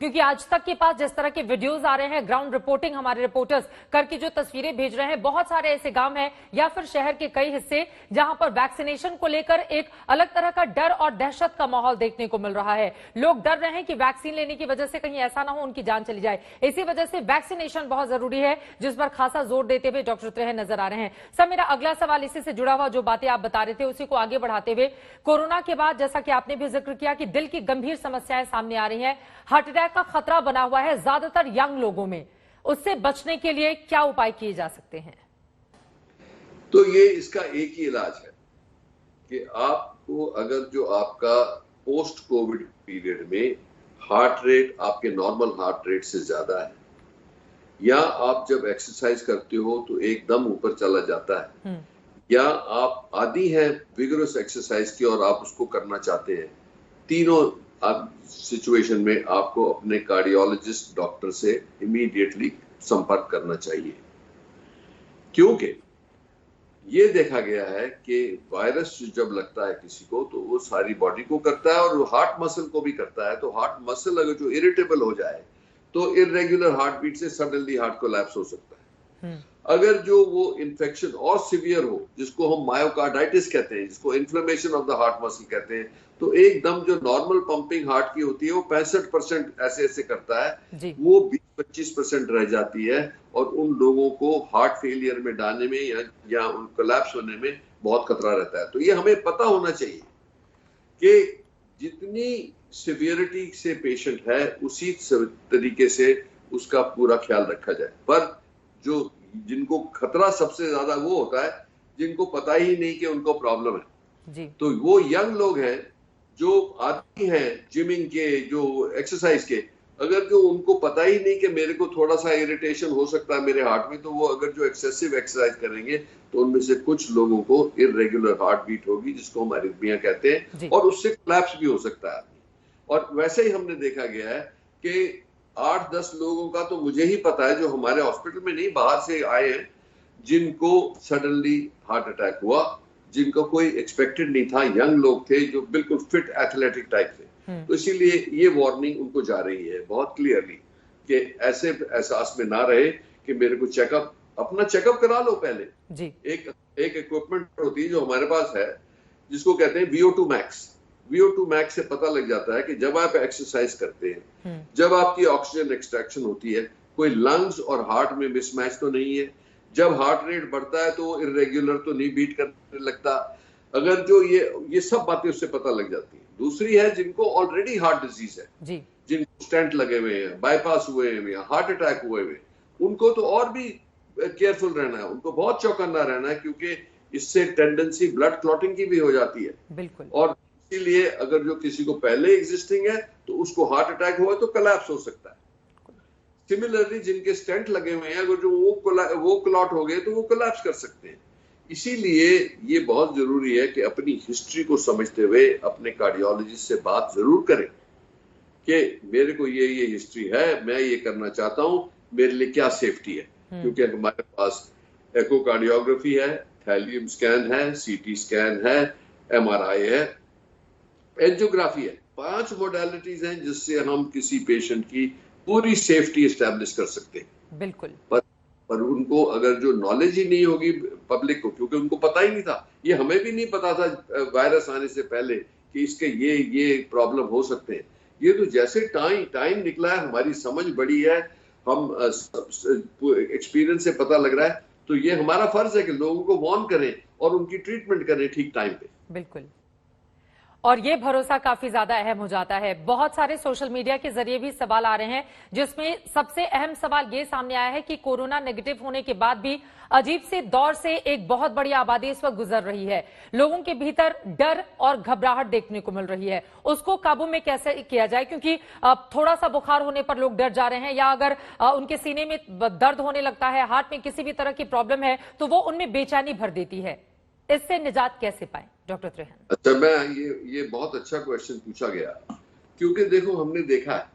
क्योंकि आज तक के पास जिस तरह के वीडियोस आ रहे हैं, ग्राउंड रिपोर्टिंग हमारे रिपोर्टर्स करके जो तस्वीरें भेज रहे हैं, बहुत सारे ऐसे गांव हैं या फिर शहर के कई हिस्से जहां पर वैक्सीनेशन को लेकर एक अलग तरह का डर और दहशत का माहौल देखने को मिल रहा है। लोग डर रहे हैं कि वैक्सीन लेने की वजह से कहीं ऐसा ना हो उनकी जान चली जाए। इसी वजह से वैक्सीनेशन बहुत जरूरी है, जिस पर खासा जोर देते हुए डॉक्टर त्रेहन नजर आ रहे हैं। सर, मेरा अगला सवाल इसी से जुड़ा हुआ, जो बातें आप बता रहे थे उसी को आगे बढ़ाते हुए, कोरोना के बाद जैसा कि आपने भी जिक्र किया कि दिल की गंभीर समस्याएं सामने आ रही हैं, हार्ट अटैक का खतरा बना हुआ है ज्यादातर यंग लोगों में, उससे बचने के लिए क्या उपाय किए जा सकते हैं? तो ये इसका एक ही इलाज है कि आपको अगर जो आपका पोस्ट कोविड पीरियड में हार्ट रेट आपके नॉर्मल हार्ट रेट से ज्यादा है, या आप जब एक्सरसाइज करते हो तो एकदम ऊपर चला जाता है, या आप आदी हैं विगरस एक्सरसाइज की और आप उसको करना चाहते हैं, तीनों सिचुएशन में आपको अपने कार्डियोलॉजिस्ट डॉक्टर से इमीडिएटली संपर्क करना चाहिए। क्योंकि ये देखा गया है कि वायरस जब लगता है किसी को तो वो सारी बॉडी को करता है और हार्ट मसल को भी करता है। तो हार्ट मसल अगर जो इरिटेबल हो जाए तो इरेगुलर हार्ट बीट से सडनली हार्ट कोलैप्स हो सकता है। अगर जो वो इन्फेक्शन और सिवियर हो, जिसको हम मायोकार्डाइटिस कहते हैं, जिसको inflammation of the heart muscle कहते हैं, तो एकदम जो नॉर्मल पंपिंग हार्ट की होती है वो 65% ऐसे ऐसे करता है, वो 20-25% रह जाती है और उन लोगों को हार्ट फेलियर में डालने में या उन कोलैप्स होने में बहुत खतरा रहता है। तो ये हमें पता होना चाहिए कि जितनी सिवियरिटी से पेशेंट है उसी तरीके से उसका पूरा ख्याल रखा जाए। पर जो जिनको खतरा सबसे ज्यादा वो होता है जिनको पता ही नहीं कि उनको प्रॉब्लम है जी। तो वो यंग लोग हैं जो आदी हैं जिमिंग के, जो एक्सरसाइज के, अगर जो उनको पता ही नहीं कि मेरे को थोड़ा सा इरिटेशन हो सकता है मेरे हार्ट में, तो वो अगर जो एक्सेसिव एक्सरसाइज करेंगे तो उनमें से कुछ लोगों को इरेगुलर हार्ट बीट होगी, जिसको हम अरिथमिया कहते हैं, और उससे कोलैप्स भी हो सकता है। और वैसे ही हमने देखा गया है कि 8-10 लोगों का तो मुझे ही पता है जो हमारे हॉस्पिटल में नहीं बाहर से आए हैं, जिनको सडनली हार्ट अटैक हुआ, जिनको कोई एक्सपेक्टेड नहीं था, यंग लोग थे जो बिल्कुल फिट एथलेटिक टाइप थे। तो इसीलिए ये वार्निंग उनको जा रही है बहुत क्लियरली कि ऐसे एहसास में ना रहे कि मेरे को अपना चेकअप करा लो पहले जी। एक इक्विपमेंट होती है जो हमारे पास है जिसको कहते हैं VO2 max। VO2 max से पता लग जाता है कि जब आप एक्सरसाइज करते हैं, जब आपकी ऑक्सीजन एक्सट्रैक्शन होती है, कोई लंग्स और हार्ट में मिसमैच तो नहीं है, जब हार्ट रेट बढ़ता है तो इरेगुलर तो नहीं बीट करने लगता, अगर जो ये सब बातें उससे पता लग जाती है। दूसरी है जिनको ऑलरेडी हार्ट डिजीज है जी, जिनको स्टेंट लगे हुए हैं, बाईपास हुए हैं या हार्ट अटैक हुए हुए, उनको तो और भी केयरफुल रहना है, उनको बहुत चौकन्ना रहना है, क्योंकि इससे टेंडेंसी ब्लड क्लॉटिंग की भी हो जाती है बिल्कुल। और इसीलिए अगर जो किसी को पहले एग्जिस्टिंग है तो उसको हार्ट अटैक हुआ तो कोलैप्स हो सकता है। सिमिलरली जिनके स्टेंट लगे हुए हैं, अगर जो वो क्लॉट हो गए तो वो कोलैप्स कर सकते हैं। इसीलिए ये बहुत जरूरी है कि अपनी हिस्ट्री को समझते हुए अपने कार्डियोलॉजिस्ट से बात जरूर करें कि मेरे को ये हिस्ट्री है, मैं ये करना चाहता हूं, मेरे लिए क्या सेफ्टी है। क्योंकि हमारे पास एकोकार्डियोग्राफी है, थैलियम स्कैन है, CT स्कैन है, MRI है, एंजियोग्राफी है, 5 मोडालिटीज हैं जिससे हम किसी पेशेंट की पूरी सेफ्टी एस्टैब्लिश कर सकते हैं बिल्कुल। पर उनको अगर जो नॉलेज ही नहीं होगी पब्लिक को, क्योंकि उनको पता ही नहीं था, ये हमें भी नहीं पता था वायरस आने से पहले कि इसके ये प्रॉब्लम हो सकते हैं। ये तो जैसे टाइम निकला है, हमारी समझ बढ़ी है, हम एक्सपीरियंस से पता लग रहा है, तो ये हमारा फर्ज है कि लोगों को वार्न करें और उनकी ट्रीटमेंट करें ठीक टाइम पे बिल्कुल। और ये भरोसा काफी ज्यादा अहम हो जाता है। बहुत सारे सोशल मीडिया के जरिए भी सवाल आ रहे हैं, जिसमें सबसे अहम सवाल ये सामने आया है कि कोरोना नेगेटिव होने के बाद भी अजीब से दौर से एक बहुत बड़ी आबादी इस वक्त गुजर रही है। लोगों के भीतर डर और घबराहट देखने को मिल रही है, उसको काबू में कैसे किया जाए? क्योंकि थोड़ा सा बुखार होने पर लोग डर जा रहे हैं, या अगर उनके सीने में दर्द होने लगता है, हार्ट में किसी भी तरह की प्रॉब्लम है, तो वो उनमें बेचैनी भर देती है। इससे निजात कैसे पाए डॉक्टर त्रेहन? अच्छा, मैं ये बहुत अच्छा क्वेश्चन पूछा गया, क्योंकि देखो हमने देखा है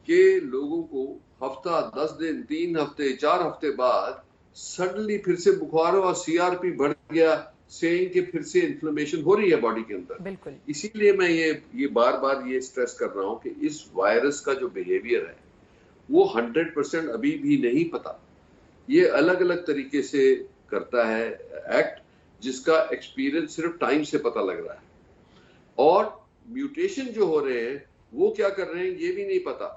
कि लोगों को हफ्ता, 10 दिन, 3 हफ्ते, 4 हफ्ते बाद सडनली फिर से बुखार हुआ, CRP बढ़ गया, सेइंग कि फिर से इन्फ्लेमेशन हो रही है बॉडी के अंदर। बिल्कुल। इसीलिए मैं ये बार बार ये स्ट्रेस कर रहा हूं कि इस वायरस का जो बिहेवियर है वो 100% अभी भी नहीं पता। ये अलग अलग तरीके से करता है एक्ट, जिसका एक्सपीरियंस सिर्फ टाइम से पता लग रहा है। और म्यूटेशन जो हो रहे हैं वो क्या कर रहे हैं ये भी नहीं पता।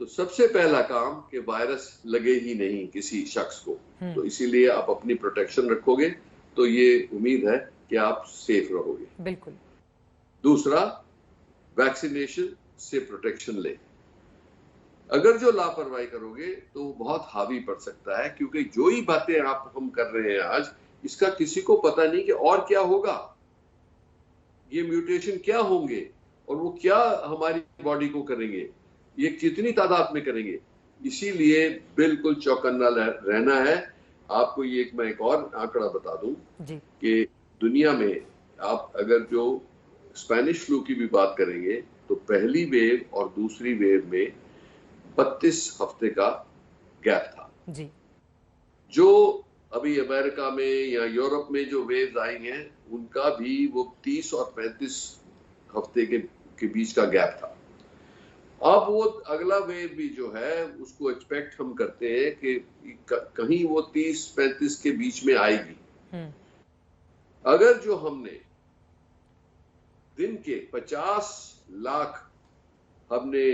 तो सबसे पहला काम कि वायरस लगे ही नहीं किसी शख्स को। तो इसीलिए आप अपनी प्रोटेक्शन रखोगे तो ये उम्मीद है कि आप सेफ रहोगे। बिल्कुल। दूसरा, वैक्सीनेशन से प्रोटेक्शन ले। अगर जो लापरवाही करोगे तो बहुत हावी पड़ सकता है, क्योंकि जो ही बातें हम कर रहे हैं आज, इसका किसी को पता नहीं कि और क्या होगा, ये म्यूटेशन क्या होंगे और वो क्या हमारी बॉडी को करेंगे, ये कितनी तादाद में करेंगे। इसीलिए बिल्कुल चौकन्ना रहना है। आपको ये मैं एक और आंकड़ा बता दूं कि दुनिया में आप अगर जो स्पेनिश फ्लू की भी बात करेंगे तो पहली वेव और दूसरी वेव में 32 हफ्ते का गैप था जी। जो अभी अमेरिका में या यूरोप में जो वेव्स आई हैं उनका भी वो 30 और 35 हफ्ते के बीच का गैप था। अब वो अगला वेव भी जो है उसको एक्सपेक्ट हम करते हैं कि कहीं वो 30-35 के बीच में आएगी। अगर जो हमने दिन के 50 लाख हमने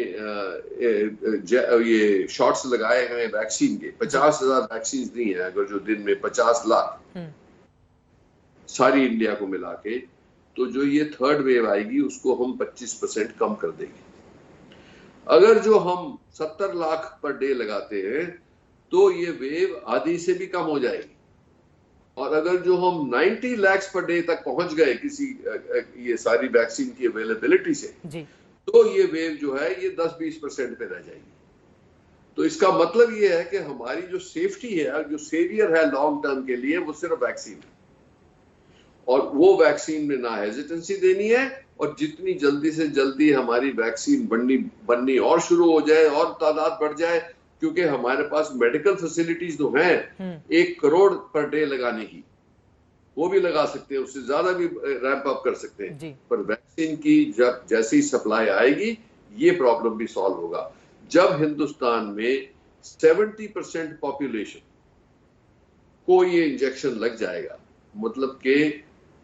ये शॉट्स लगाए हैं वैक्सीन के, 50,000 वैक्सीन नहीं है, अगर जो दिन में 50 लाख सारी इंडिया को मिला के, तो जो ये थर्ड वेव आएगी उसको हम 25% कम कर देंगे। अगर जो हम 70 लाख पर डे लगाते हैं तो ये वेव आधी से भी कम हो जाएगी। और अगर जो हम 90 लाख पर डे तक पहुंच गए किसी ये सारी वैक्सीन की अवेलेबिलिटी से जी, तो ये वेव जो है ये 10-20% पे रह जाएगी। तो इसका मतलब ये है कि हमारी जो सेफ्टी है, जो सेवियर है लॉन्ग टर्म के लिए, वो सिर्फ वैक्सीन है। और वो वैक्सीन में ना हेजिटेंसी देनी है, और जितनी जल्दी से जल्दी हमारी वैक्सीन बननी और शुरू हो जाए और तादाद बढ़ जाए, क्योंकि हमारे पास मेडिकल फैसिलिटीज तो हैं 1 करोड़ पर डे लगाने की, वो भी लगा सकते हैं, उससे ज्यादा भी रैंप अप कर सकते हैं। पर वैक्सीन की जब जैसी सप्लाई आएगी ये प्रॉब्लम भी सॉल्व होगा। जब हिंदुस्तान में 70% पॉपुलेशन को ये इंजेक्शन लग जाएगा, मतलब के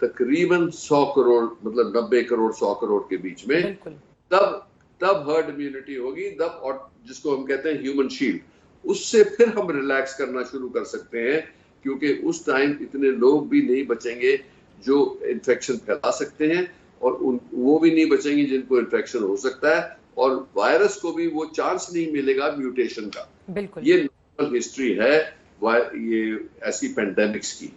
तकरीबन 100 करोड़, मतलब 90 करोड़ 100 करोड़ के बीच में, तब हर्ड इम्यूनिटी होगी, तब, और जिसको हम कहते हैं ह्यूमन शील्ड, उससे फिर हम रिलैक्स करना शुरू कर सकते हैं, क्योंकि उस टाइम इतने लोग भी नहीं बचेंगे जो इन्फेक्शन फैला सकते हैं, और वो भी नहीं बचेंगे जिनको इन्फेक्शन हो सकता है, और वायरस को भी वो चांस नहीं मिलेगा म्यूटेशन का। बिल्कुल, ये नॉर्मल हिस्ट्री है ये ऐसी पेंडेमिक्स की।